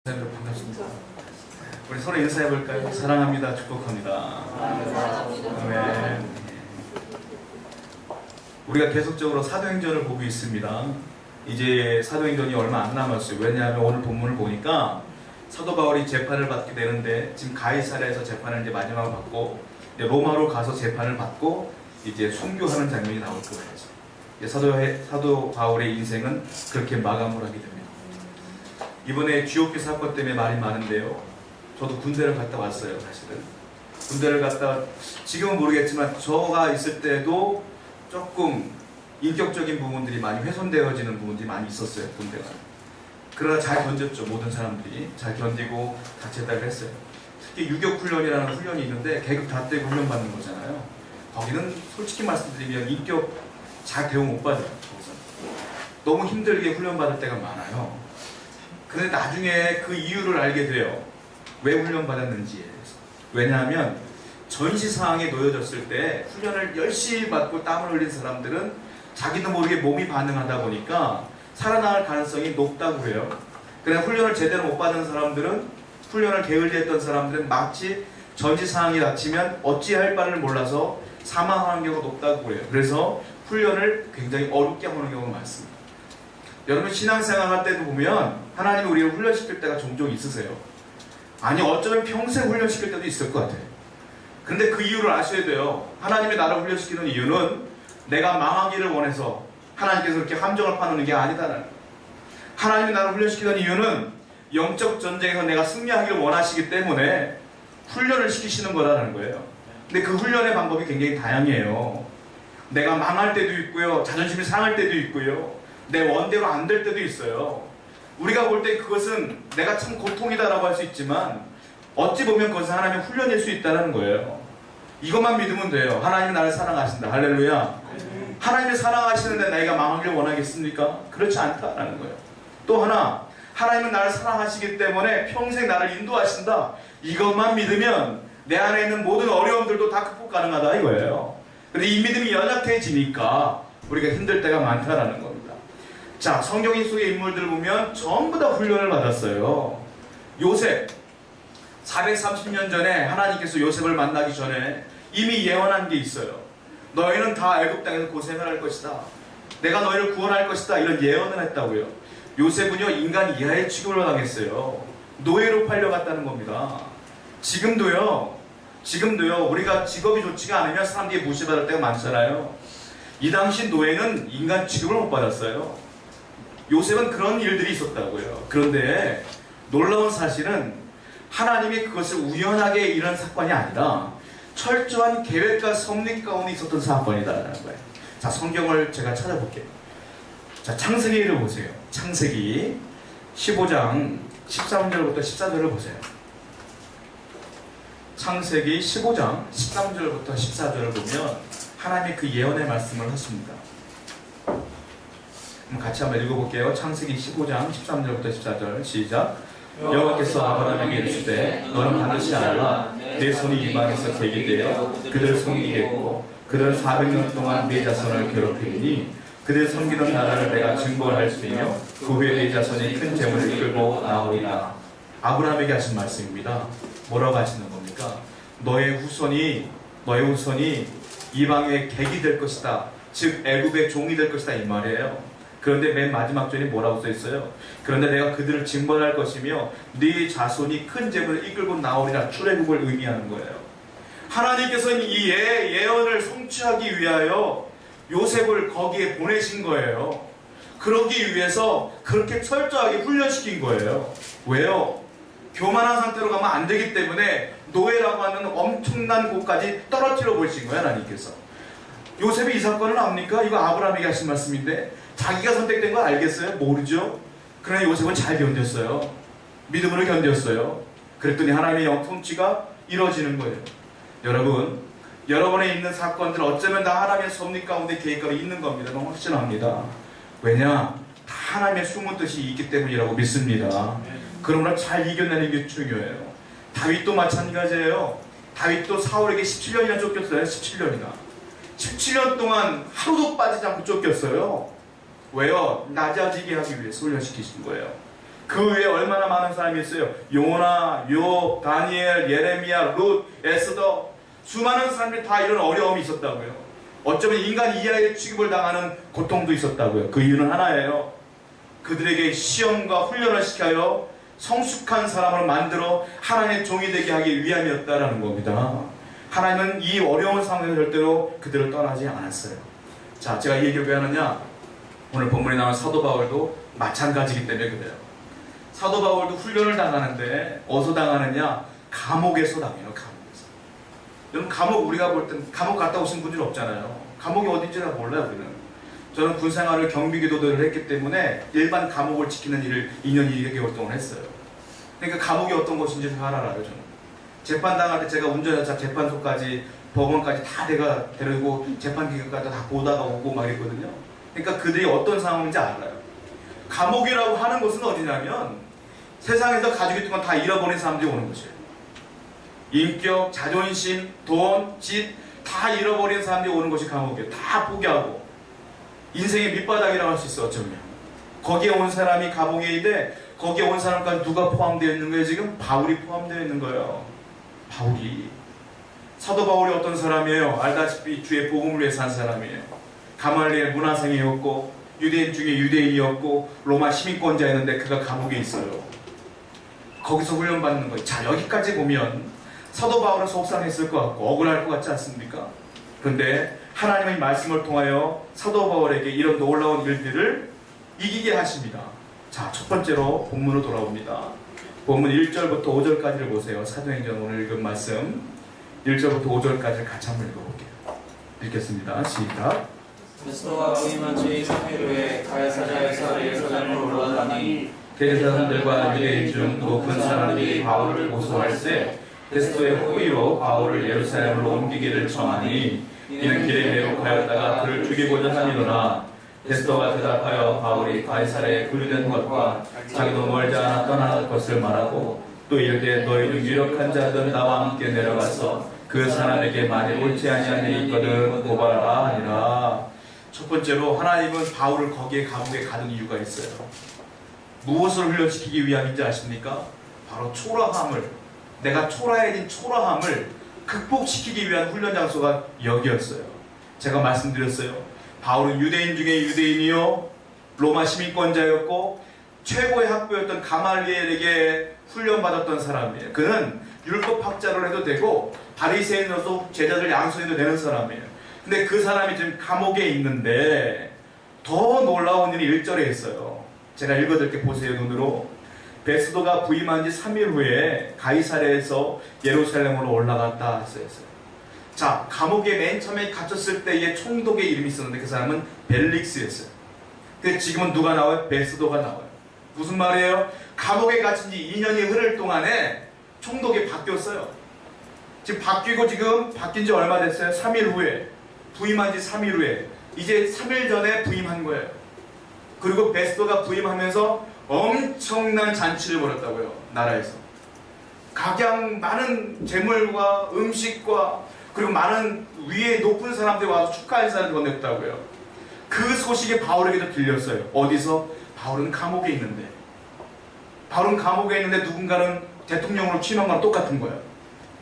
반갑습니다. 우리 서로 인사해 볼까요? 사랑합니다. 축복합니다. 아멘. 우리가 계속적으로 사도행전을 보고 있습니다. 이제 사도행전이 얼마 안 남았어요. 왜냐하면 오늘 본문을 보니까 사도 바울이 재판을 받게 되는데 지금 가이사랴에서 재판을 이제 마지막으로 받고 이제 로마로 가서 재판을 받고 이제 순교하는 장면이 나올 거예요. 사도 바울의 인생은 그렇게 마감을 하게 됩니다. 이번에 GOP 사건 때문에 말이 많은데요. 저도 군대를 갔다 왔어요, 사실은. 군대를 갔다, 지금은 모르겠지만 저가 있을 때도 조금 인격적인 부분들이 많이 훼손되어지는 부분들이 많이 있었어요, 군대가. 그러나 잘 견뎠죠, 모든 사람들이. 잘 견디고 다 제대로 했어요. 특히 유격훈련이라는 훈련이 있는데 계급 다 떼고 훈련받는 거잖아요. 거기는 솔직히 말씀드리면 인격 잘 대우 못 받아요, 거기서. 너무 힘들게 훈련받을 때가 많아요. 근데 나중에 그 이유를 알게 돼요. 왜 훈련받았는지에 대해서. 왜냐하면 전시 상황에 놓여졌을 때 훈련을 열심히 받고 땀을 흘린 사람들은 자기도 모르게 몸이 반응하다 보니까 살아나갈 가능성이 높다고 해요. 그러나 훈련을 제대로 못 받은 사람들은, 훈련을 게을리했던 사람들은 마치 전시 상황이 닥치면 어찌할 바를 몰라서 사망하는 경우가 높다고 해요. 그래서 훈련을 굉장히 어렵게 하는 경우가 많습니다. 여러분 신앙생활 할 때도 보면 하나님이 우리를 훈련시킬 때가 종종 있으세요. 아니 어쩌면 평생 훈련시킬 때도 있을 것 같아요. 그런데 그 이유를 아셔야 돼요. 하나님이 나를 훈련시키는 이유는 내가 망하기를 원해서 하나님께서 그렇게 함정을 파놓는 게 아니다라는 거예요. 하나님이 나를 훈련시키는 이유는 영적 전쟁에서 내가 승리하기를 원하시기 때문에 훈련을 시키시는 거라는 거예요. 근데 그 훈련의 방법이 굉장히 다양해요. 내가 망할 때도 있고요. 자존심이 상할 때도 있고요. 내 원대로 안 될 때도 있어요. 우리가 볼 때 그것은 내가 참 고통이다라고 할 수 있지만 어찌 보면 그것은 하나님의 훈련일 수 있다는 거예요. 이것만 믿으면 돼요. 하나님이 나를 사랑하신다. 할렐루야. 하나님이 사랑하시는데 내가 망하길 원하겠습니까? 그렇지 않다라는 거예요. 또 하나, 하나님은 나를 사랑하시기 때문에 평생 나를 인도하신다. 이것만 믿으면 내 안에 있는 모든 어려움들도 다 극복 가능하다 이거예요. 근데 이 믿음이 연약해지니까 우리가 힘들 때가 많다라는 겁니다. 자, 성경 속의 인물들을 보면 전부 다 훈련을 받았어요. 요셉, 430년 전에 하나님께서 요셉을 만나기 전에 이미 예언한 게 있어요. 너희는 다 애굽 땅에서 고생을 할 것이다. 내가 너희를 구원할 것이다. 이런 예언을 했다고요. 요셉은요, 인간 이하의 취급을 당했어요. 노예로 팔려갔다는 겁니다. 지금도요, 우리가 직업이 좋지가 않으면 사람들이 무시받을 때가 많잖아요. 이 당시 노예는 인간 취급을 못 받았어요. 요셉은 그런 일들이 있었다고요. 그런데 놀라운 사실은 하나님이 그것을 우연하게 일어난 사건이 아니라 철저한 계획과 섭리 가운데 있었던 사건이다라는 거예요. 자, 성경을 제가 찾아볼게요. 자, 창세기를 보세요. 창세기 15장 13절부터 14절을 보세요. 창세기 15장 13절부터 14절을 보면 하나님이 그 예언의 말씀을 하십니다. 같이 한번 읽어볼게요. 창세기 15장 13절부터 14절 시작. 여호와께서 아브라함에게 이르시되 너는 반드시 알라. 내 손이 이방에서 계기되어 그들을 섬기겠고 그들은 400년 동안 내 자손을 괴롭히니 그들 섬기는 나라를 내가 증거할 수 있며 그 후에 내 자손이 큰 재물을 이끌고 나오리라. 아브라함에게 하신 말씀입니다. 뭐라고 하시는 겁니까? 너의 후손이 이방의 객이 될 것이다. 즉 애굽의 종이 될 것이다 이 말이에요. 그런데 맨 마지막 절이 뭐라고 써있어요? 그런데 내가 그들을 징벌할 것이며 네 자손이 큰 재물을 이끌고 나오리라. 출애굽을 의미하는 거예요. 하나님께서는 이 예언을 성취하기 위하여 요셉을 거기에 보내신 거예요. 그러기 위해서 그렇게 철저하게 훈련시킨 거예요. 왜요? 교만한 상태로 가면 안 되기 때문에 노예라고 하는 엄청난 곳까지 떨어뜨려 보신 거예요. 하나님께서. 요셉이 이 사건을 압니까? 이거 아브라함에게 하신 말씀인데 자기가 선택된 거 알겠어요? 모르죠? 그러나 요셉은 잘 견뎠어요. 믿음으로 견뎠어요. 그랬더니 하나님의 통치가 이루어지는 거예요. 여러분, 여러분의 있는 사건들 어쩌면 다 하나님의 섭리 가운데 계획가로 있는 겁니다. 너무 확신합니다. 왜냐? 다 하나님의 숨은 뜻이 있기 때문이라고 믿습니다. 그러므로 잘 이겨내는 게 중요해요. 다윗도 마찬가지예요. 다윗도 사울에게 17년이나 쫓겼어요. 17년 동안 하루도 빠지지 않고 쫓겼어요. 왜요? 낮아지게 하기 위해서 훈련시키신 거예요. 그 외에 얼마나 많은 사람이 있어요. 요나, 욥, 다니엘, 예레미야, 룻, 에스더, 수많은 사람들이 다 이런 어려움이 있었다고요. 어쩌면 인간 이하의 취급을 당하는 고통도 있었다고요. 그 이유는 하나예요. 그들에게 시험과 훈련을 시켜요 성숙한 사람을 만들어 하나님의 종이 되게 하기 위함이었다라는 겁니다. 하나님은 이 어려운 상황에서 절대로 그들을 떠나지 않았어요. 자, 제가 이 얘기를 왜 하느냐? 오늘 본문에 나온 사도 바울도 마찬가지이기 때문에 그래요. 사도 바울도 훈련을 당하는데 어디서 당하느냐? 감옥에서 당해요. 감옥에서. 여러분, 감옥, 우리가 볼 땐 감옥 갔다 오신 분들이 없잖아요. 감옥이 어딘지 다 몰라요. 우리는. 저는 군생활을 경비기도들을 했기 때문에 일반 감옥을 지키는 일을 2년 2개월 동안 했어요. 그러니까 감옥이 어떤 곳인지 잘 알아요. 저는 재판당할 때 제가 운전해서 재판소까지 법원까지 다 내가 데리고 재판기관까지 다 보다가 오고 막 이랬거든요. 그러니까 그들이 어떤 상황인지 알아요. 감옥이라고 하는 곳은 어디냐면 세상에서 가지고 있던 건 다 잃어버린 사람들이 오는 곳이에요. 인격, 자존심, 돈, 집 다 잃어버린 사람들이 오는 곳이 감옥이에요. 다 포기하고 인생의 밑바닥이라고 할 수 있어. 어쩌면 거기에 온 사람이 감옥에 있는데 거기에 온 사람까지 누가 포함되어 있는 거예요? 지금 바울이 포함되어 있는 거예요. 바울이. 사도 바울이 어떤 사람이에요? 알다시피 주의 복음을 위해 산 사람이에요. 가말리엘 문화생이었고 유대인 중에 유대인이었고 로마 시민권자였는데 그가 감옥에 있어요. 거기서 훈련받는 거예요. 자, 여기까지 보면 사도 바울은 속상했을 것 같고 억울할 것 같지 않습니까? 그런데 하나님의 말씀을 통하여 사도 바울에게 이런 놀라운 일들을 이기게 하십니다. 자, 첫 번째로 본문으로 돌아옵니다. 본문 1절부터 5절까지를 보세요. 사도행전 오늘 읽은 말씀 1절부터 5절까지를 같이 한번 읽어볼게요. 읽겠습니다. 시작. 베스도가 부임한 지 3일 후에 가이사랴에서 예루살렘으로 올라가니 대제사장들과 유대인 중 높은 사람들이 바울을 고소할세 베스도의 호의로 바울을 예루살렘으로 옮기기를 청하니 이는 길에 매복하였다가 그를 죽이고자 하니로나 베스도가 대답하여 바울이 가이사랴에 분류된 것과 자기도 멀지 않아 떠나갈 것을 말하고 또 이르되 너희 중 유력한 자들 나와 함께 내려가서 그 사람에게 만일 옳지 아니한 일이 있거든 고발하라 하니라. 첫 번째로 하나님은 바울을 거기에 감옥에 가둔 이유가 있어요. 무엇을 훈련시키기 위함인지 아십니까? 바로 초라함을, 내가 초라해진 초라함을 극복시키기 위한 훈련 장소가 여기였어요. 제가 말씀드렸어요. 바울은 유대인 중에 유대인이요 로마 시민권자였고 최고의 학부였던 가말리엘에게 훈련받았던 사람이에요. 그는 율법학자를 해도 되고 바리새인으로서 제자들 양손해도 되는 사람이에요. 근데 그 사람이 지금 감옥에 있는데 더 놀라운 일이 1절에 있어요. 제가 읽어드릴게 보세요. 눈으로. 베스도가 부임한 지 3일 후에 가이사랴에서 예루살렘으로 올라갔다 했어요. 자, 감옥에 맨 처음에 갇혔을 때의 총독의 이름이 있었는데 그 사람은 벨릭스였어요. 근데 지금은 누가 나와요? 베스도가 나와요. 무슨 말이에요? 감옥에 갇힌 지 2년이 흐를 동안에 총독이 바뀌었어요. 지금 바뀌고 지금 바뀐 지 얼마 됐어요? 3일 후에. 부임한 지 3일 후에. 이제 3일 전에 부임한 거예요. 그리고 베스도가 부임하면서 엄청난 잔치를 벌였다고요. 나라에서. 각양 많은 재물과 음식과 그리고 많은 위에 높은 사람들이 와서 축하 인사를 건넸다고요. 그 소식이 바울에게도 들렸어요. 어디서? 바울은 감옥에 있는데. 바울은 감옥에 있는데 누군가는 대통령으로 취임한 거랑 똑같은 거예요.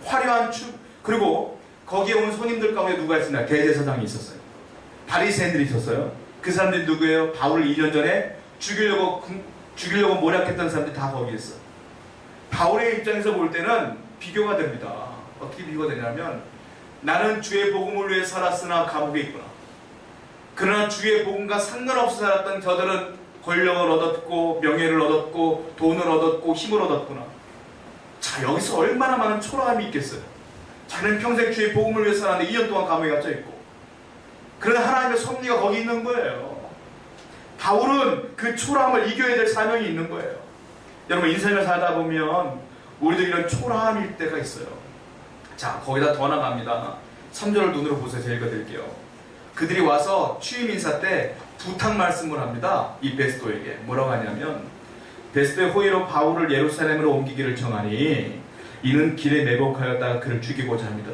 화려한 그리고 거기에 온 손님들 가운데 누가 있었나? 대제사장이 있었어요. 바리새인들이 있었어요. 그 사람들이 누구예요? 바울을 2년 전에 죽이려고 모략했던 사람들이 다 거기 있어. 바울의 입장에서 볼 때는 비교가 됩니다. 어떻게 비교가 되냐면 나는 주의 복음을 위해 살았으나 감옥에 있구나. 그러나 주의 복음과 상관없이 살았던 저들은 권력을 얻었고 명예를 얻었고 돈을 얻었고 힘을 얻었구나. 자, 여기서 얼마나 많은 초라함이 있겠어요. 자는 평생 주의 복음을 위해 살았는데 2년 동안 감옥에 갇혀 있고. 그러나 하나님의 섭리가 거기 있는 거예요. 바울은 그 초라함을 이겨야 될 사명이 있는 거예요. 여러분, 인생을 살다 보면 우리도 이런 초라함일 때가 있어요. 자, 거기다 더 나갑니다. 3절을 눈으로 보세요. 제가 읽어드릴게요. 그들이 와서 취임 인사 때 부탁 말씀을 합니다. 이 베스도에게. 뭐라고 하냐면 베스도의 호의로 바울을 예루살렘으로 옮기기를 청하니 이는 길에 매복하였다가 그를 죽이고자 합니다.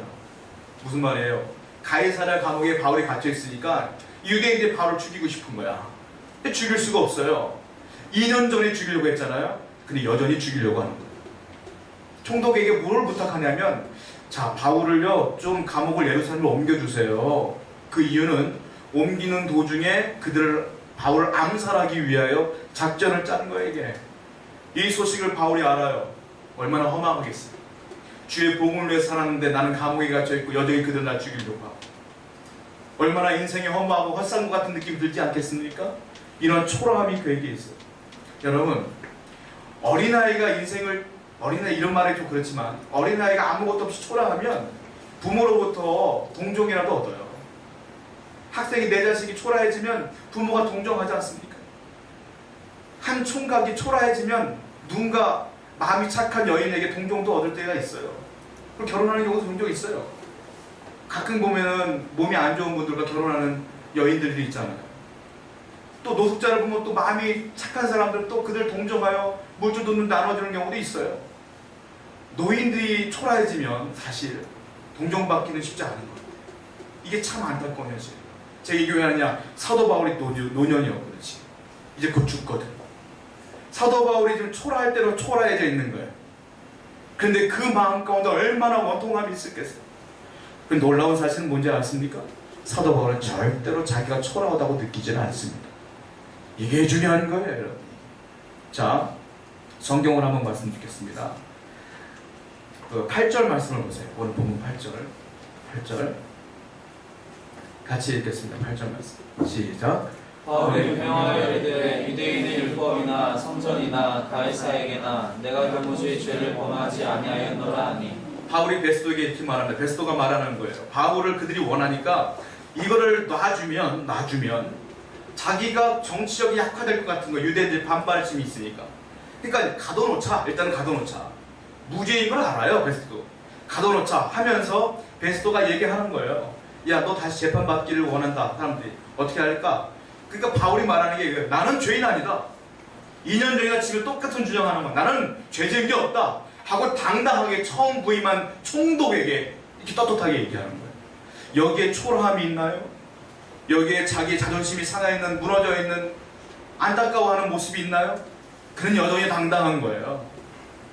무슨 말이에요? 가이사랴 감옥에 바울이 갇혀 있으니까 유대인들이 바울을 죽이고 싶은 거야. 근데 죽일 수가 없어요. 2년 전에 죽이려고 했잖아요. 근데 여전히 죽이려고 하는 거예요. 총독에게 뭘 부탁하냐면, 자, 바울을요 좀 감옥을 예루살렘으로 옮겨주세요. 그 이유는 옮기는 도중에 바울을 암살하기 위하여 작전을 짠 거예요. 이게 이 소식을 바울이 알아요. 얼마나 허망하겠어요. 주의 복음을 위해 살았는데 나는 감옥에 갇혀있고 여전히 그들 날 죽이려고 하고, 얼마나 인생이 허무하고 헛산 것 같은 느낌이 들지 않겠습니까? 이런 초라함이 그에게 있어요. 여러분, 어린아이가 어린아이 이런 말이 좀 그렇지만 어린아이가 아무것도 없이 초라하면 부모로부터 동정이라도 얻어요. 학생이 내 자식이 초라해지면 부모가 동정하지 않습니까? 한 총각이 초라해지면 누군가 마음이 착한 여인에게 동정도 얻을 때가 있어요. 그럼 결혼하는 경우도 종종 있어요. 가끔 보면은 몸이 안 좋은 분들과 결혼하는 여인들도 있잖아요. 또 노숙자를 보면 또 마음이 착한 사람들 또 그들 동정하여 물주도 나눠주는 경우도 있어요. 노인들이 초라해지면 사실 동정받기는 쉽지 않은 거예요. 이게 참 안타까운 현실이에요. 제 교회 하느냐, 사도 바울이 노년이었거든요. 이제 곧 죽거든. 사도 바울이 지금 초라할 대로 초라해져 있는 거예요. 그런데 그 마음 가운데 얼마나 원통함이 있었겠어요. 그 놀라운 사실은 뭔지 아십니까? 사도 바울은 절대로 자기가 초라하다고 느끼지는 않습니다. 이게 중요한 거예요, 여러분. 자, 성경을 한번 말씀드리겠습니다. 그 8절 말씀을 보세요. 오늘 본문 8절 같이 읽겠습니다. 8절 말씀 시작. 바울이 명하여 이르되 유대인의 율법이나 성전이나 가이사에게나 내가 도무지 죄를 범하지 아니하였노라 하니. 바울이 베스도에게 이렇게 말합니다. 베스도가 말하는 거예요. 바울을 그들이 원하니까 이거를 놔주면 자기가 정치력이 약화될 것 같은 거, 유대인들 반발심이 있으니까. 그러니까 가둬놓자. 일단은 가둬놓자. 무죄인 걸 알아요, 베스도. 가둬놓자 하면서 베스도가 얘기하는 거예요. 야, 너 다시 재판받기를 원한다. 사람들이 어떻게 할까? 그러니까 바울이 말하는 게 나는 죄인 아니다. 2년 전이나 지금 똑같은 주장하는 거야. 나는 죄 지은 게 없다 하고 당당하게 처음 부임한 총독에게 이렇게 떳떳하게 얘기하는 거예요. 여기에 초라함이 있나요? 여기에 자기의 자존심이 상해있는, 무너져 있는, 안타까워하는 모습이 있나요? 그는 여전히 당당한 거예요.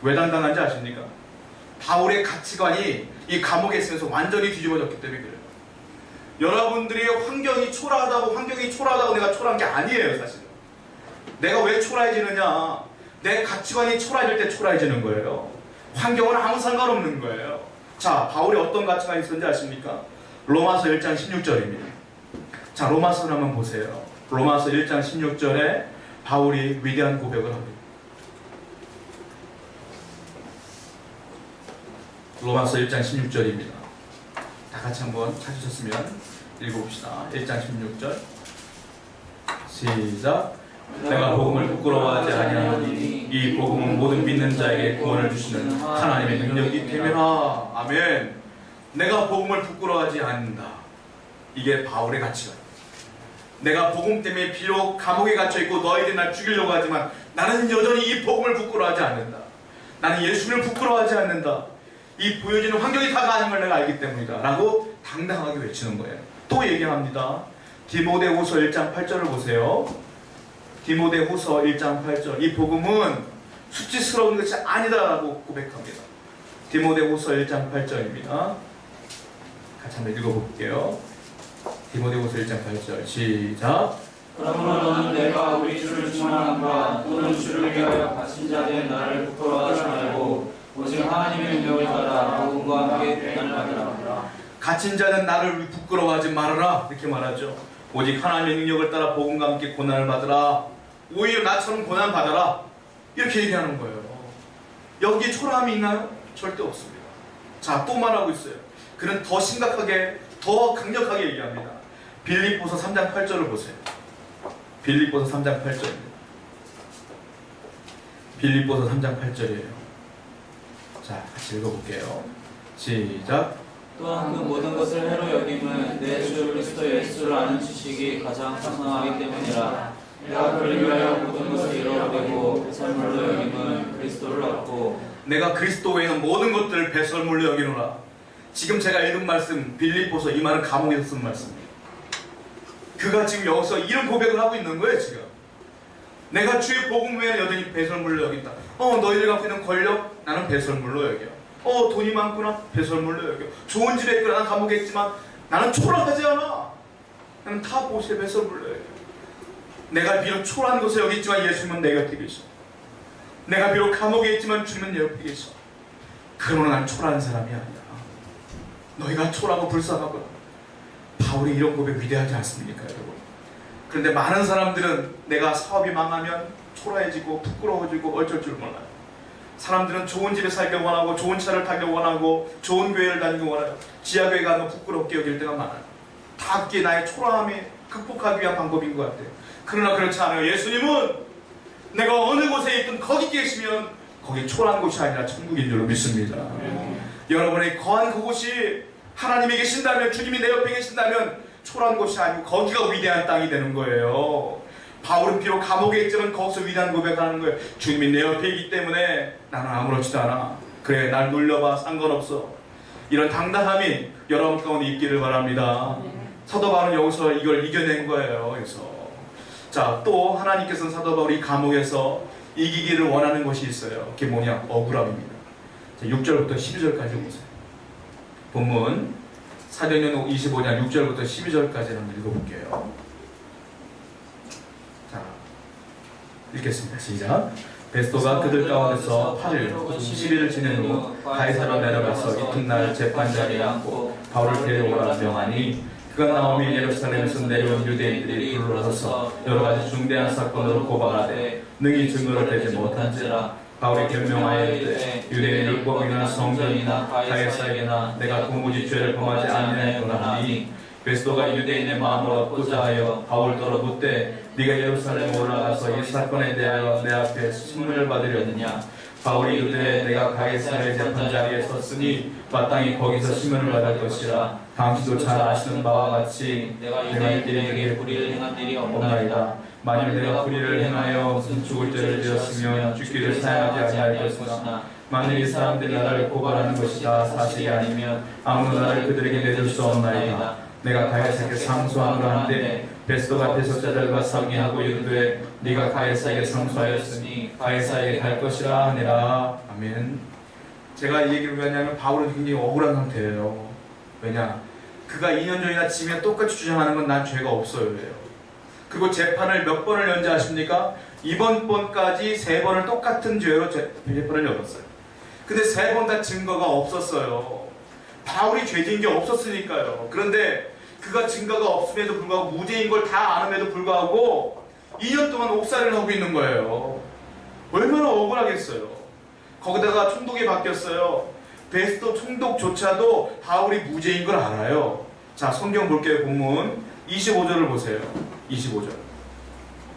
왜 당당한지 아십니까? 바울의 가치관이 이 감옥에 있으면서 완전히 뒤집어졌기 때문에 그래요. 여러분들이 환경이 초라하다고 내가 초라한 게 아니에요, 사실은. 내가 왜 초라해지느냐? 내 가치관이 초라해질 때 초라해지는 거예요. 환경은 아무 상관없는 거예요. 자, 바울이 어떤 가치관이 있었는지 아십니까? 로마서 1장 16절입니다. 자, 로마서를 한번 보세요. 로마서 1장 16절에 바울이 위대한 고백을 합니다. 로마서 1장 16절입니다. 다 같이 한번 찾으셨으면 읽어봅시다. 1장 16절 시작. 내가 복음을 부끄러워하지 아니하노니 이 복음은 모든 믿는 자에게 구원을 주시는 하나님의 능력이 됨이라. 아멘. 내가 복음을 부끄러워하지 않는다. 이게 바울의 가치관. 내가 복음 때문에 비록 감옥에 갇혀있고 너희들이 날 죽이려고 하지만 나는 여전히 이 복음을 부끄러워하지 않는다. 나는 예수님을 부끄러워하지 않는다. 이 보여지는 환경이 다가 아닌 걸 내가 알기 때문이다 라고 당당하게 외치는 거예요. 또 얘기합니다. 디모데후서 1장 8절을 보세요. 디모데후서 1장 8절. 이 복음은 수치스러운 것이 아니다라고 고백합니다. 디모데후서 1장 8절입니다. 같이 한번 읽어볼게요. 디모데후서 1장 8절 시작. 그러므로 너는 내가 우리 주를 충만함과 또는 주를 위하여 갇힌 자된 나를 부끄러워하지 말고 오직 하나님의 능력을 따라 복음과 함께 고난을 받으라. 갇힌 자는 나를 부끄러워하지 말아라 이렇게 말하죠. 오직 하나님의 능력을 따라 복음과 함께 고난을 받으라. 오히려 나처럼 고난 받아라 이렇게 얘기하는 거예요. 여기에 초라함이 있나요? 절대 없습니다. 자, 또 말하고 있어요. 그는 더 심각하게 더 강력하게 얘기합니다. 빌립보서 3장 8절을 보세요. 빌립보서 3장 8절입니다. 빌립보서 3장 8절이에요. 자, 같이 읽어볼게요. 시작. 또한 그 모든 것을 해로 여김은 내 주 그리스도 예수를 아는 지식이 가장 풍성하기 때문이라. 내가 그를 위하여 모든 것을 잃어버리고 배설물로 여김은 그리스도를 얻고. 내가 그리스도 외에는 모든 것들을 배설물로 여기노라. 지금 제가 읽은 말씀, 빌립보서 이 말은 감옥에서 쓴 말씀입니다. 그가 지금 여기서 이런 고백을 하고 있는 거예요. 지금 내가 주의 복음 외에 여전히 배설물로 여긴다. 너희들 갖고 있는 권력 나는 배설물로 여겨. 돈이 많구나 배설물로 여겨. 좋은 집에 있구나 나는 감옥에 있지만 나는 초라하지 않아. 나는 타 보시에 배설물로 여겨. 내가 비록 초라한 곳에 여기 있지만 예수님은 내 곁에 계셔. 내가 비록 감옥에 있지만 주님은 내 옆에 계셔. 그러나 난 초라한 사람이 아니야. 너희가 초라하고 불쌍하구나. 바울이 이런 고백 위대하지 않습니까 여러분? 그런데 많은 사람들은 내가 사업이 망하면 초라해지고 부끄러워지고 어쩔 줄 몰라요. 사람들은 좋은 집에 살길 원하고 좋은 차를 타길 원하고 좋은 교회를 다니길 원해요. 지하교회 가면 부끄럽게 여길 때가 많아요. 다 그게 나의 초라함이 극복하기 위한 방법인 것 같아요. 그러나 그렇지 않아요. 예수님은 내가 어느 곳에 있든 거기 계시면 거기 초라한 곳이 아니라 천국인 줄로 믿습니다. 여러분이 거한 그곳이 하나님이 계신다면, 주님이 내 옆에 계신다면 초라한 곳이 아니고 거기가 위대한 땅이 되는 거예요. 바울은 비록 감옥에 있지만 거기서 위대한 고백하는 거예요. 주님이 내 옆에 있기 때문에 나는 아무렇지도 않아. 그래 날 놀려봐 상관없어. 이런 당당함이 여러분 가운데 있기를 바랍니다. 사도 바울은 여기서 이걸 이겨낸 거예요. 그래서 자, 또 하나님께서는 사도 바울이 감옥에서 이기기를 원하는 것이 있어요. 그게 뭐냐? 억울함입니다. 자, 6절부터 12절까지 보세요. 본문 사도행전 25장 6절부터 12절까지 한번 읽어볼게요. 자, 읽겠습니다. 시작. 베스토가 그들 가운데서 8일 10일을 지낸 후 가이사로 내려가서 이튿날 재판자리에 앉고 바울을 데려오라 명하니 그가 나오면 예루살렘에서 내려온 유대인들이 불러서서 여러 가지 중대한 사건으로 고발하되 능히 증거를 대지 못한지라. 바울이 변명하여 이르되 유대인 율법이나 성전이나 가이사에게나 내가 도무지 죄를 범하지 아니하였노라 하니 베스토가 유대인의 마음을 얻고자 하여 바울더러 묻되 네가 예루살렘에 올라가서 이 사건에 대하여 내 앞에 신문을 받으려느냐. 바울이 이르되 내가 가이사의 재판자리에 섰으니 마땅히 거기서 신문을 받을 것이라. 당신도 잘 아시는 바와 같이 내가 유대인들에게 불의를 행한 일이 없나이다. 만일 내가 불의를 행하여 무슨 죽을 죄를 지었으면 죽기를 사양하지 아니할 것이나 만일 이 사람들이 나를 고발하는 것이 다 사실이 아니면 아무도 나를 그들에게 내줄 수 없나이다. 내가 가이사에게 상소하노라 하는데 베스토가 대속자들과 상의하고 이르되 네가 가이사에게 상소하였으니 가이사에게 갈 것이라 하니라. 아멘. 제가 이 얘기를 왜 하냐면 바울은 굉장히 억울한 상태예요. 왜냐? 그가 2년 전이나 지면 똑같이 주장하는 건 난 죄가 없어요. 왜요? 그리고 재판을 몇 번을 연재하십니까? 이번 번까지 3번을 똑같은 죄로 재판을 열었어요. 근데 3번 다 증거가 없었어요. 바울이 죄진 게 없었으니까요. 그런데 그가 증거가 없음에도 불구하고 무죄인 걸 다 아는데도 불구하고 2년 동안 옥살이를 하고 있는 거예요. 얼마나 억울하겠어요. 거기다가 총독이 바뀌었어요. 베스토 총독조차도 바울이 무죄인 걸 알아요. 자, 성경 볼게요. 본문 25절을 보세요. 25절.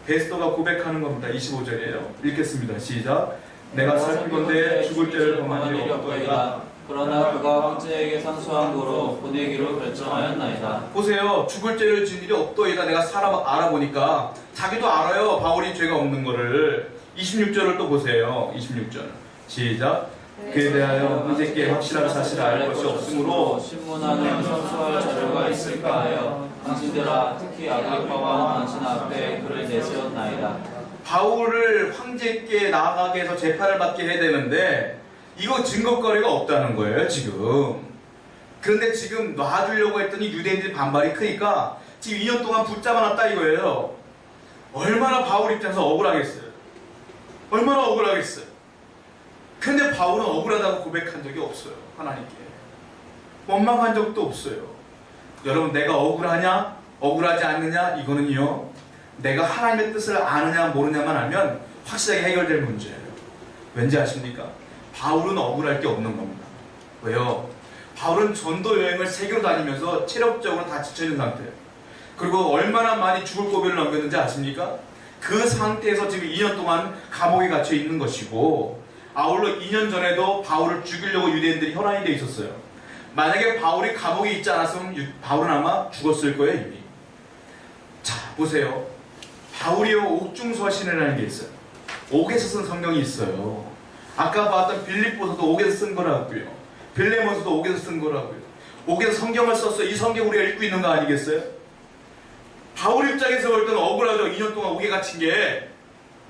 베스토가 고백하는 겁니다. 25절이에요. 읽겠습니다. 시작. 내가 살피건대 죽을 죄를 범한 일이 없도이다. 그러나 그가 황제에게 상소한 거로 보내기로 결정하였나이다. 보세요. 죽을 죄를 지은 일이 없도이다. 내가 알아보니까 자기도 알아요. 바울이 죄가 없는 거를. 26절을 또 보세요. 26절. 시작. 그에 대하여 황제께 확실한 사실을 알 것이 없으므로 신문하는 선수할 자료가 있을까 하여 당신들아 특히 아그리파와 당신 앞에 그를 내세웠나이다. 바울을 황제께 나아가게 해서 재판을 받게 해야 되는데 이거 증거거리가 없다는 거예요 지금. 그런데 지금 놔주려고 했더니 유대인들이 반발이 크니까 지금 2년 동안 붙잡아놨다 이거예요. 얼마나 바울 입장에서 억울하겠어요. 얼마나 억울하겠어요. 그런데 바울은 억울하다고 고백한 적이 없어요. 하나님께 원망한 적도 없어요. 여러분, 내가 억울하냐 억울하지 않느냐 이거는요, 내가 하나님의 뜻을 아느냐 모르냐만 하면 확실하게 해결될 문제예요. 왠지 아십니까? 바울은 억울할 게 없는 겁니다. 왜요? 바울은 전도 여행을 세계로 다니면서 체력적으로 다 지쳐있는 상태예요. 그리고 얼마나 많이 죽을 고비를 넘겼는지 아십니까? 그 상태에서 지금 2년 동안 감옥에 갇혀 있는 것이고, 아울러 2년 전에도 바울을 죽이려고 유대인들이 혈안이 돼 있었어요. 만약에 바울이 감옥에 있지 않았으면 바울은 아마 죽었을 거예요 이미. 자, 보세요. 바울이요, 옥중서신이라는 게 있어요. 옥에서 쓴 성경이 있어요. 아까 봤던 빌립보서도 옥에서 쓴 거라고요. 빌레몬서도 옥에서 쓴 거라고요. 옥에서 성경을 썼어요. 이 성경 우리가 읽고 있는 거 아니겠어요? 바울 입장에서 볼 때는 억울하죠. 2년 동안 옥에 갇힌 게.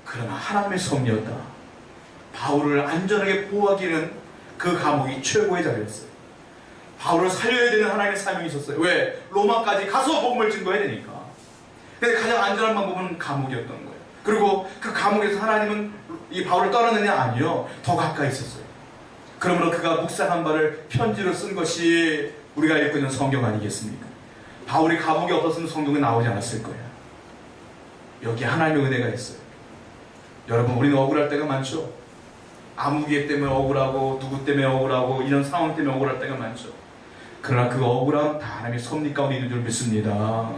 그러나 하나님의 섭리였다. 바울을 안전하게 보호하기는 그 감옥이 최고의 자리였어요. 바울을 살려야 되는 하나님의 사명이 있었어요. 왜? 로마까지 가서 복음을 증거해야 되니까. 근데 가장 안전한 방법은 감옥이었던 거예요. 그리고 그 감옥에서 하나님은 이 바울을 떠났느냐? 아니요. 더 가까이 있었어요. 그러므로 그가 묵상한 바를 편지로 쓴 것이 우리가 읽고 있는 성경 아니겠습니까? 바울이 감옥에 없었으면 성경에 나오지 않았을 거예요. 여기 하나님의 은혜가 있어요. 여러분, 우리는 억울할 때가 많죠. 아무개 때문에 억울하고 누구 때문에 억울하고 이런 상황 때문에 억울할 때가 많죠. 그러나 그 억울함 다 하나님의 섭리 가운데 있는 줄 믿습니다.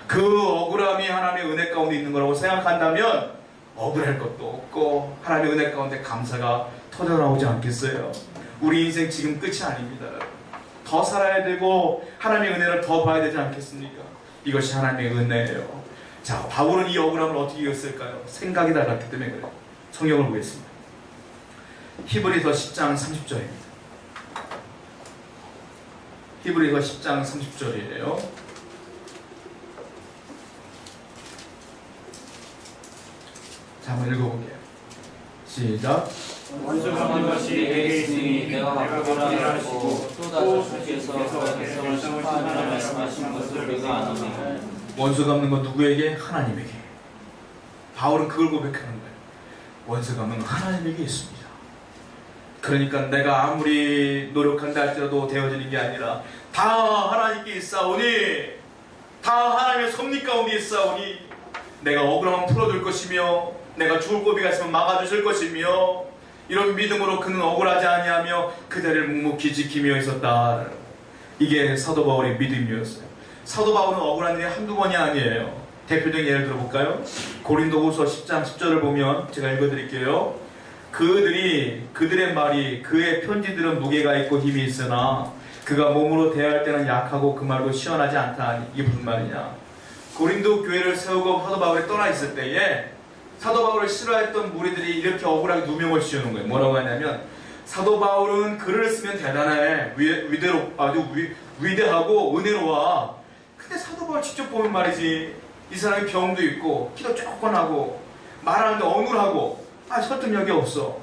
그 억울함이 하나님의 은혜 가운데 있는 거라고 생각한다면 억울할 것도 없고 하나님의 은혜 가운데 감사가 터져나오지 않겠어요? 우리 인생 지금 끝이 아닙니다. 더 살아야 되고 하나님의 은혜를 더 봐야 되지 않겠습니까? 이것이 하나님의 은혜예요. 자, 바울은 이 억울함을 어떻게 이겼을까요? 생각이 달랐기 때문에 그래요. 성경을 보겠습니다. 히브리서 10장 30절입니다. 히브리서 10장 30절이에요. 자, 한번 읽어볼게요. 시작. 원수가 한 것이 내게 있으니 내가 바꾸라 하시고 또 다시 주께서 그의 백성을 심판하라 말씀하신 것을 우리가 아노니. 원수 갚는 건 누구에게? 하나님에게. 바울은 그걸 고백하는 거예요. 원수 갚는 건 하나님에게 있습니다. 그러니까 내가 아무리 노력한다 할지라도 되어지는 게 아니라 다 하나님께 있사오니, 다 하나님의 섭리 가운데 있사오니 내가 억울함을 풀어줄 것이며 내가 죽을 고비가 있으면 막아주실 것이며 이런 믿음으로 그는 억울하지 아니하며 그 자리를 묵묵히 지키며 있었다. 이게 사도 바울의 믿음이었어요. 사도 바울은 억울한 일이 한두 번이 아니에요. 대표적인 예를 들어볼까요? 고린도후서 10장 10절을 보면 제가 읽어드릴게요. 그들의 말이 그의 편지들은 무게가 있고 힘이 있으나 그가 몸으로 대할 때는 약하고 그 말도 시원하지 않다. 이게 무슨 말이냐? 고린도 교회를 세우고 사도 바울이 떠나 있을 때에 사도 바울을 싫어했던 무리들이 이렇게 억울하게 누명을 씌우는 거예요. 뭐라고 하냐면 사도 바울은 글을 쓰면 대단해, 아주 위대하고 은혜로워. 근데 사도 바울 직접 보면 말이지, 이 사람이 병도 있고 키도 조그만하고 말하는데 어눌하고 설득력이 없어.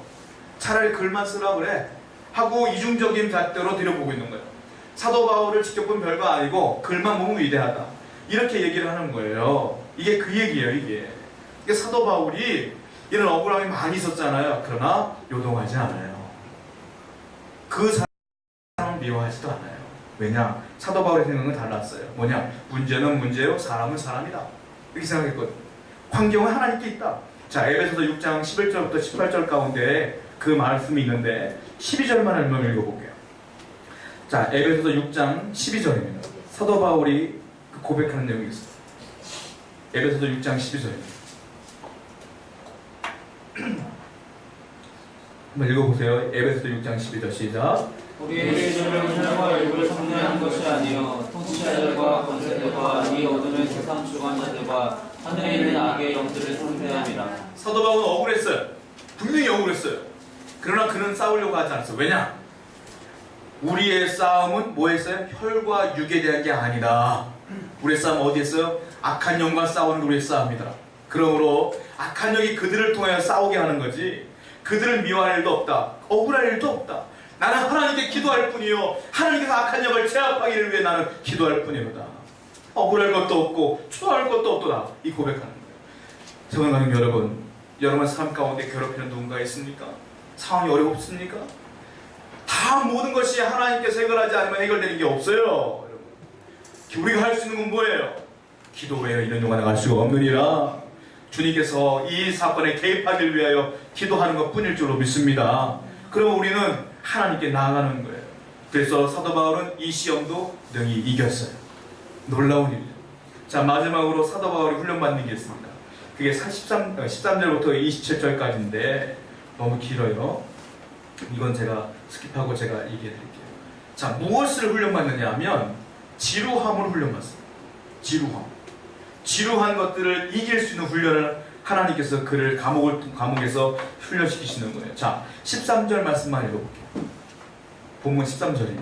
차라리 글만 쓰라 그래 하고 이중적인 잣대로 들여보고 있는 거예요. 사도 바울을 직접 보면 별거 아니고 글만 보면 위대하다, 이렇게 얘기를 하는 거예요. 이게 그 얘기예요. 이게 사도 바울이 이런 억울함이 많이 있었잖아요. 그러나 요동하지 않아요. 그 사람을 미워하지도 않아요. 왜냐? 사도 바울의 생각은 달랐어요. 뭐냐? 문제는 문제요, 사람은 사람이다, 이렇게 생각했거든요. 환경은 하나님께 있다. 자, 에베소서 6장 11절부터 18절 가운데 그 말씀이 있는데 12절만 한번 읽어볼게요. 자, 에베소서 6장 12절입니다. 사도 바울이 고백하는 내용이 있어요. 에베소서 6장 12절입니다. 한번 읽어보세요. 에베소서 6장 12절 시작. 우리의 죄를 혈과 육을 성내한 것이 아니요 통치자들과 권세들과 이 어둠의 세상 주관자들과 하늘에 있는 악의 영들을 상대함이라. 사도 바울은 억울했어요. 분명히 억울했어요. 그러나 그는 싸우려고 하지 않았어요. 왜냐? 우리의 싸움은 뭐 했어요? 혈과 육에 대한 게 아니다. 우리의 싸움은 어디 했어요? 악한 영과 싸우는 게 우리의 싸움이다. 그러므로 악한 영이 그들을 통하여 싸우게 하는 거지, 그들을 미워할 일도 없다, 억울할 일도 없다. 나는 하나님께 기도할 뿐이요, 하나님께서 악한 영을 제압하기를 위해 나는 기도할 뿐이로다. 억울할 것도 없고 추도할 것도 없도다, 이 고백하는 거예요. 성도님 여러분, 여러분 삶 가운데 괴롭히는 누군가 있습니까? 상황이 어렵습니까? 다 모든 것이 하나님께서 해결하지 않으면 해결되는 게 없어요. 여러분, 우리가 할 수 있는 건 뭐예요? 기도 외에 이런 영혼에 갈 수가 없느니라. 주님께서 이 사건에 개입하기를 위하여 기도하는 것 뿐일 줄로 믿습니다. 그럼 우리는 하나님께 나아가는 거예요. 그래서 사도 바울은 이 시험도 능히 이겼어요. 놀라운 일이죠. 자, 마지막으로 사도 바울이 훈련받는 게 있습니다. 그게 13절부터 27절까지인데 너무 길어요. 이건 제가 스킵하고 제가 얘기해 드릴게요. 자, 무엇을 훈련받느냐 하면 지루함을 훈련받습니다. 지루한 것들을 이길 수 있는 훈련을 하나님께서 그를 감옥에서 훈련시키시는 거예요. 자, 13절 말씀만 읽어볼게요. 본문 13절입니다.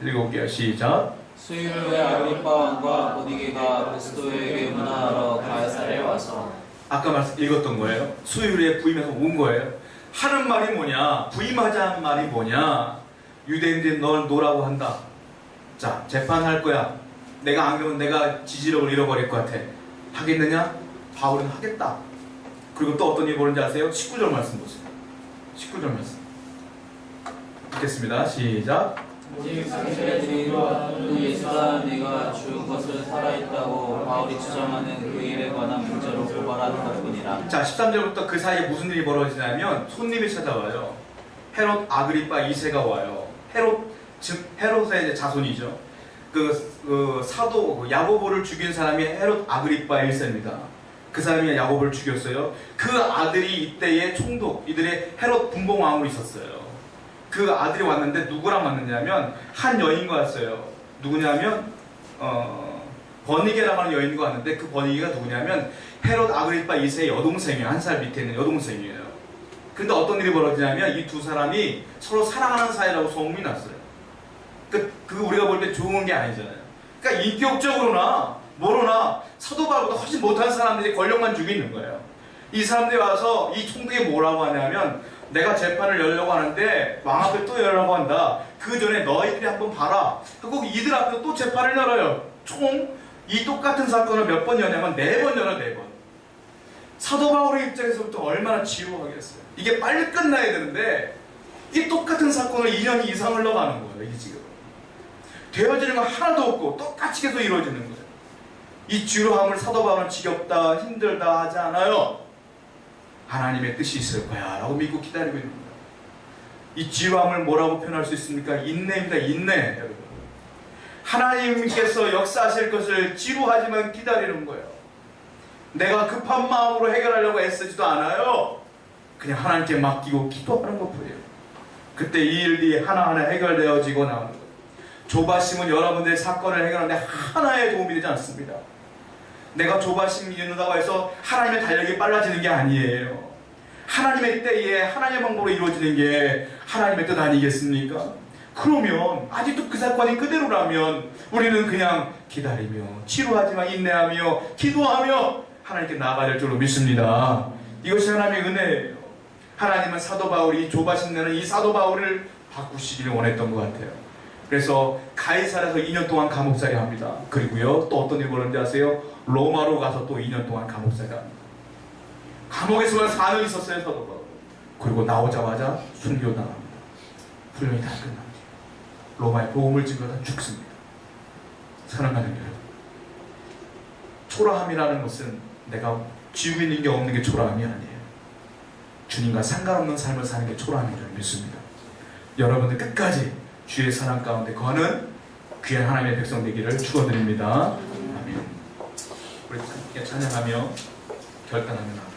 읽어볼게요. 시작. 수요일 후에 아그리빠 왕과 보디게가 베스토에게 문안하러 가야사랴에 와서 아까 읽었던 거예요. 수요일에 부임해서 온 거예요. 하는 말이 뭐냐? 부임하자는 말이 뭐냐? 유대인들이 널 노라고 한다. 자, 재판할 거야. 내가 안 그러면 내가 지지력을 잃어버릴 것 같아. 하겠느냐? 바울은 하겠다. 그리고 또 어떤 일이 벌어진지 아세요? 19절 말씀 보세요. 19절 말씀 읽겠습니다. 시작. 오직 상실해드린 그 예수가 네가 죽은 것을 살아있다고 바울이 주장하는 그 일에 관한 문제로 고발하는 것뿐이라. 자, 13절부터 그 사이에 무슨 일이 벌어지냐면 손님이 찾아와요. 헤롯 아그리파 2세가 와요. 즉 헤롯의 자손이죠. 그 사도 야고보를 죽인 사람이 헤롯 아그리파 1세입니다. 그 사람이 야고보를 죽였어요. 그 아들이 이때의 총독, 이들의 헤롯 분봉왕으로 있었어요. 그 아들이 왔는데 누구랑 왔느냐면 한 여인과 왔어요. 누구냐면 버니게라고 하는 여인과 왔는데 그 버니게가 누구냐면 헤롯 아그리파 2세의 여동생이에요. 한 살 밑에 있는 여동생이에요. 근데 어떤 일이 벌어지냐면 이 두 사람이 서로 사랑하는 사이라고 소문이 났어요. 그 우리가 볼 때 좋은 게 아니잖아요. 그러니까 인격적으로나 뭐로나 사도 바울보다 훨씬 못한 사람들이 권력만 주고 있는 거예요. 이 사람들이 와서 이 총독이 뭐라고 하냐면 내가 재판을 열려고 하는데 왕 앞에 또 열려고 한다. 그 전에 너희들이 한번 봐라. 그리고 이들 앞에서 또 재판을 열어요. 총 이 똑같은 사건을 몇 번 여냐면 4번 열어. 4번. 사도 바울의 입장에서부터 얼마나 지루하겠어요. 이게 빨리 끝나야 되는데 이 똑같은 사건을 2년 이상 흘러가는 거예요. 이게 지금 되어지는 건 하나도 없고 똑같이 계속 이루어지는 거예요. 이 지루함을 사도 바울은 지겹다 힘들다 하지 않아요. 하나님의 뜻이 있을 거야 라고 믿고 기다리고 있는 거예요. 이 지루함을 뭐라고 표현할 수 있습니까? 인내입니다. 인내. 여러분, 하나님께서 역사하실 것을 지루하지만 기다리는 거예요. 내가 급한 마음으로 해결하려고 애쓰지도 않아요. 그냥 하나님께 맡기고 기도하는 것뿐이에요. 그때 이 일이 하나하나 해결되어지고 나오는 거예요. 조바심은 여러분들의 사건을 해결하는데 하나의 도움이 되지 않습니다. 내가 조바심이 있는다고 해서 하나님의 달력이 빨라지는 게 아니에요. 하나님의 때에 하나님의 방법으로 이루어지는 게 하나님의 뜻 아니겠습니까? 그러면 아직도 그 사건이 그대로라면 우리는 그냥 기다리며 치료하지만 인내하며 기도하며 하나님께 나아가야 될 줄로 믿습니다. 이것이 하나님의 은혜예요. 하나님은 사도 바울이 조바심 내는 이 사도 바울을 바꾸시기를 원했던 것 같아요. 그래서 가이사랴에서 2년 동안 감옥살이 합니다. 그리고요 또 어떤 일이 벌어진지 아세요? 로마로 가서 또 2년 동안 감옥살이 합니다. 감옥에서만 4년 있었어요 사도 바울. 그리고 나오자마자 순교당합니다. 훈련이 다 끝납니다. 로마에 복음을 증거하다 죽습니다. 사랑하는 여러분, 초라함이라는 것은 내가 쥐고 있는 게 없는 게 초라함이 아니에요. 주님과 상관없는 삶을 사는 게 초라함인 줄 믿습니다. 여러분들 끝까지 주의 사랑 가운데 거하는 귀한 하나님의 백성 되기를 축원드립니다. 아멘. 우리 찬양하며 결단하며 나갑니다.